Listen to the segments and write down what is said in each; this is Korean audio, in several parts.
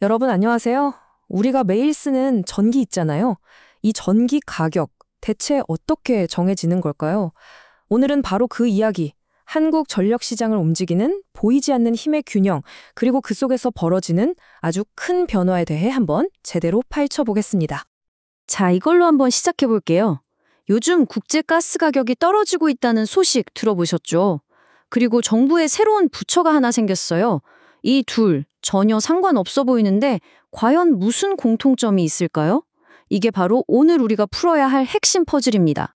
여러분 안녕하세요. 우리가 매일 쓰는 전기 있잖아요. 이 전기 가격 대체 어떻게 정해지는 걸까요? 오늘은 바로 그 이야기, 한국 전력 시장을 움직이는 보이지 않는 힘의 균형, 그리고 그 속에서 벌어지는 아주 큰 변화에 대해 한번 제대로 파헤쳐 보겠습니다. 자, 이걸로 한번 시작해 볼게요. 요즘 국제 가스 가격이 떨어지고 있다는 소식 들어보셨죠? 그리고 정부에 새로운 부처가 하나 생겼어요. 이 둘 전혀 상관없어 보이는데 과연 무슨 공통점이 있을까요? 이게 바로 오늘 우리가 풀어야 할 핵심 퍼즐입니다.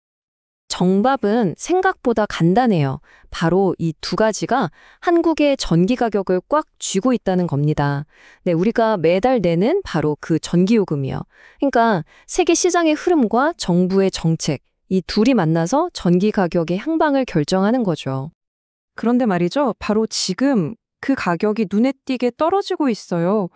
정답은 생각보다 간단해요. 바로 이 두 가지가 한국의 전기 가격을 꽉 쥐고 있다는 겁니다. 네, 우리가 매달 내는 바로 그 전기요금이요. 그러니까 세계 시장의 흐름과 정부의 정책, 이 둘이 만나서 전기 가격의 향방을 결정하는 거죠. 그런데 말이죠. 바로 지금 그 가격이 눈에 띄게 떨어지고 있어요.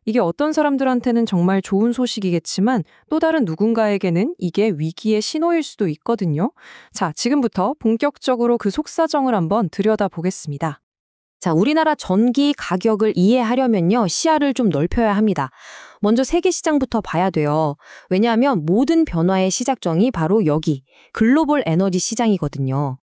이게 어떤 사람들한테는 정말 좋은 소식이겠지만 또 다른 누군가에게는 이게 위기의 신호일 수도 있거든요. 자, 지금부터 본격적으로 그 속사정을 한번 들여다보겠습니다. 자, 우리나라 전기 가격을 이해하려면요, 시야를 좀 넓혀야 합니다. 먼저 세계 시장부터 봐야 돼요. 왜냐하면 모든 변화의 시작점이 바로 여기, 글로벌 에너지 시장이거든요.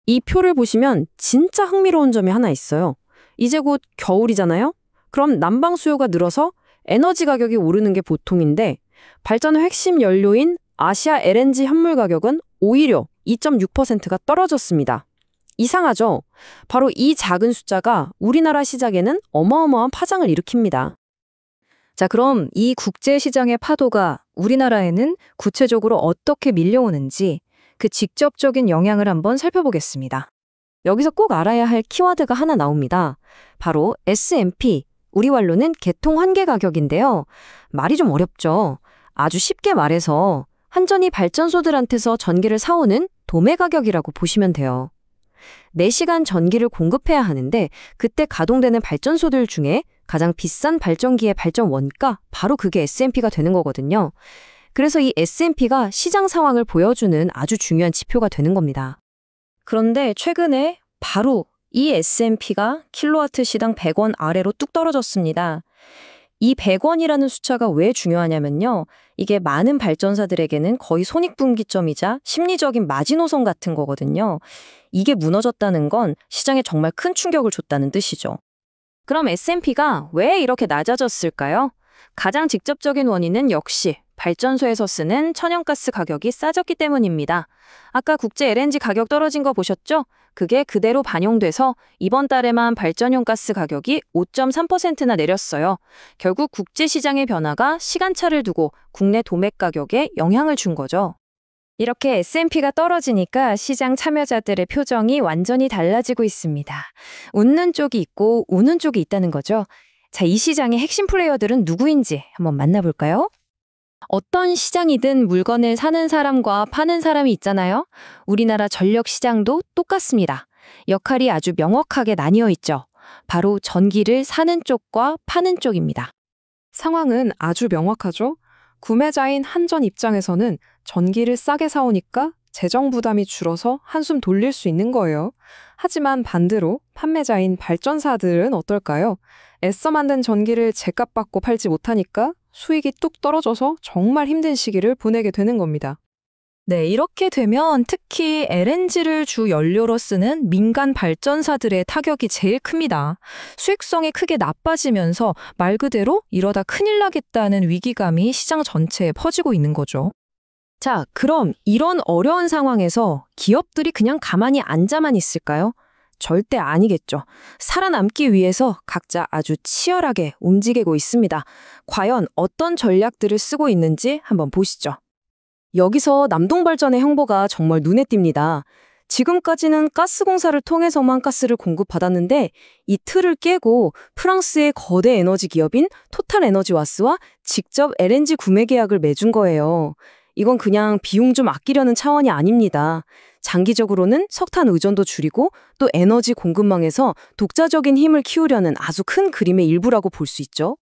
이 표를 보시면 진짜 흥미로운 점이 하나 있어요. 이제 곧 겨울이잖아요? 그럼 난방 수요가 늘어서 에너지 가격이 오르는 게 보통인데 발전의 핵심 연료인 아시아 LNG 현물 가격은 오히려 2.6%가 떨어졌습니다. 이상하죠? 바로 이 작은 숫자가 우리나라 시장에는 어마어마한 파장을 일으킵니다. 자, 그럼 이 국제 시장의 파도가 우리나라에는 구체적으로 어떻게 밀려오는지 그 직접적인 영향을 한번 살펴보겠습니다. 여기서 꼭 알아야 할 키워드가 하나 나옵니다. 바로 S&P, 우리 말로는 개통 환계 가격인데요. 말이 좀 어렵죠. 아주 쉽게 말해서 한전이 발전소들한테서 전기를 사오는 도매 가격이라고 보시면 돼요. 4시간 전기를 공급해야 하는데 그때 가동되는 발전소들 중에 가장 비싼 발전기의 발전 원가, 바로 그게 S&P가 되는 거거든요. 그래서 이 S&P가 시장 상황을 보여주는 아주 중요한 지표가 되는 겁니다. 그런데 최근에 바로 이 S&P가 킬로와트 시당 100원 아래로 뚝 떨어졌습니다. 이 100원이라는 숫자가 왜 중요하냐면요. 이게 많은 발전사들에게는 거의 손익분기점이자 심리적인 마지노선 같은 거거든요. 이게 무너졌다는 건 시장에 정말 큰 충격을 줬다는 뜻이죠. 그럼 S&P가 왜 이렇게 낮아졌을까요? 가장 직접적인 원인은 역시 발전소에서 쓰는 천연가스 가격이 싸졌기 때문입니다. 아까 국제 LNG 가격 떨어진 거 보셨죠? 그게 그대로 반영돼서 이번 달에만 발전용 가스 가격이 5.3%나 내렸어요. 결국 국제시장의 변화가 시간차를 두고 국내 도매 가격에 영향을 준 거죠. 이렇게 S&P가 떨어지니까 시장 참여자들의 표정이 완전히 달라지고 있습니다. 웃는 쪽이 있고 우는 쪽이 있다는 거죠. 자, 이 시장의 핵심 플레이어들은 누구인지 한번 만나볼까요? 어떤 시장이든 물건을 사는 사람과 파는 사람이 있잖아요. 우리나라 전력 시장도 똑같습니다. 역할이 아주 명확하게 나뉘어 있죠. 바로 전기를 사는 쪽과 파는 쪽입니다. 상황은 아주 명확하죠. 구매자인 한전 입장에서는 전기를 싸게 사오니까 재정 부담이 줄어서 한숨 돌릴 수 있는 거예요. 하지만 반대로 판매자인 발전사들은 어떨까요? 애써 만든 전기를 제값 받고 팔지 못하니까 수익이 뚝 떨어져서 정말 힘든 시기를 보내게 되는 겁니다. 네, 이렇게 되면 특히 LNG를 주 연료로 쓰는 민간 발전사들의 타격이 제일 큽니다. 수익성이 크게 나빠지면서 말 그대로 이러다 큰일 나겠다는 위기감이 시장 전체에 퍼지고 있는 거죠. 자, 그럼 이런 어려운 상황에서 기업들이 그냥 가만히 앉아만 있을까요? 절대 아니겠죠. 살아남기 위해서 각자 아주 치열하게 움직이고 있습니다. 과연 어떤 전략들을 쓰고 있는지 한번 보시죠. 여기서 남동발전의 행보가 정말 눈에 띕니다. 지금까지는 가스공사를 통해서만 가스를 공급받았는데 이 틀을 깨고 프랑스의 거대 에너지 기업인 토탈에너지와스와 직접 LNG 구매 계약을 맺은 거예요. 이건 그냥 비용 좀 아끼려는 차원이 아닙니다. 장기적으로는 석탄 의존도 줄이고 또 에너지 공급망에서 독자적인 힘을 키우려는 아주 큰 그림의 일부라고 볼 수 있죠.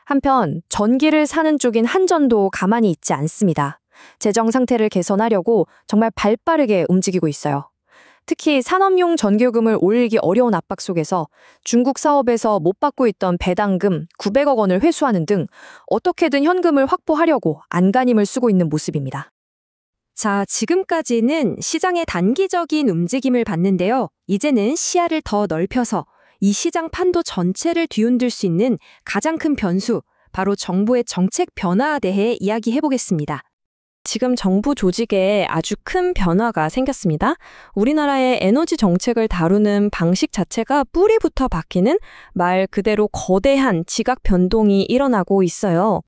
한편 전기를 사는 쪽인 한전도 가만히 있지 않습니다. 재정 상태를 개선하려고 정말 발빠르게 움직이고 있어요. 특히 산업용 전기요금을 올리기 어려운 압박 속에서 중국 사업에서 못 받고 있던 배당금 900억 원을 회수하는 등 어떻게든 현금을 확보하려고 안간힘을 쓰고 있는 모습입니다. 자, 지금까지는 시장의 단기적인 움직임을 봤는데요. 이제는 시야를 더 넓혀서 이 시장 판도 전체를 뒤흔들 수 있는 가장 큰 변수, 바로 정부의 정책 변화에 대해 이야기해 보겠습니다. 지금 정부 조직에 아주 큰 변화가 생겼습니다. 우리나라의 에너지 정책을 다루는 방식 자체가 뿌리부터 바뀌는 말 그대로 거대한 지각 변동이 일어나고 있어요.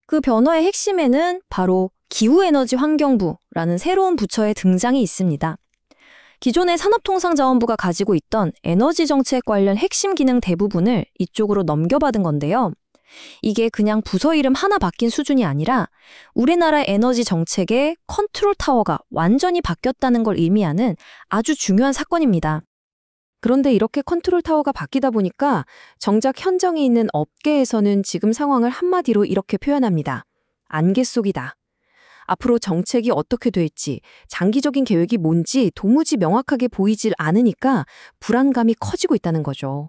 그 변화의 핵심에는 바로 기후에너지환경부라는 새로운 부처의 등장이 있습니다. 기존의 산업통상자원부가 가지고 있던 에너지 정책 관련 핵심 기능 대부분을 이쪽으로 넘겨받은 건데요. 이게 그냥 부서 이름 하나 바뀐 수준이 아니라 우리나라 에너지 정책의 컨트롤 타워가 완전히 바뀌었다는 걸 의미하는 아주 중요한 사건입니다. 그런데 이렇게 컨트롤 타워가 바뀌다 보니까 정작 현장에 있는 업계에서는 지금 상황을 한마디로 이렇게 표현합니다. 안개 속이다. 앞으로 정책이 어떻게 될지, 장기적인 계획이 뭔지 도무지 명확하게 보이질 않으니까 불안감이 커지고 있다는 거죠.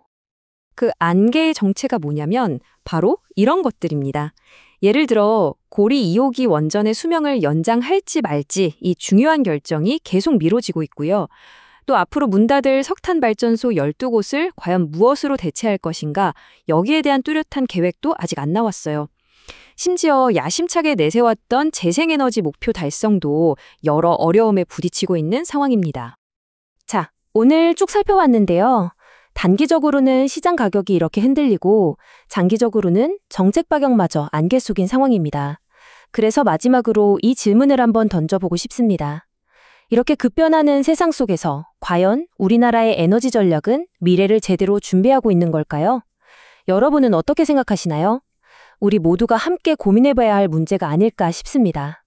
그 안개의 정체가 뭐냐면 바로 이런 것들입니다. 예를 들어 고리 2호기 원전의 수명을 연장할지 말지 이 중요한 결정이 계속 미뤄지고 있고요. 또 앞으로 문 닫을 석탄 발전소 12곳을 과연 무엇으로 대체할 것인가, 여기에 대한 뚜렷한 계획도 아직 안 나왔어요. 심지어 야심차게 내세웠던 재생에너지 목표 달성도 여러 어려움에 부딪히고 있는 상황입니다. 자, 오늘 쭉 살펴봤는데요. 단기적으로는 시장 가격이 이렇게 흔들리고 장기적으로는 정책 박영마저 안개 속인 상황입니다. 그래서 마지막으로 이 질문을 한번 던져보고 싶습니다. 이렇게 급변하는 세상 속에서 과연 우리나라의 에너지 전략은 미래를 제대로 준비하고 있는 걸까요? 여러분은 어떻게 생각하시나요? 우리 모두가 함께 고민해봐야 할 문제가 아닐까 싶습니다.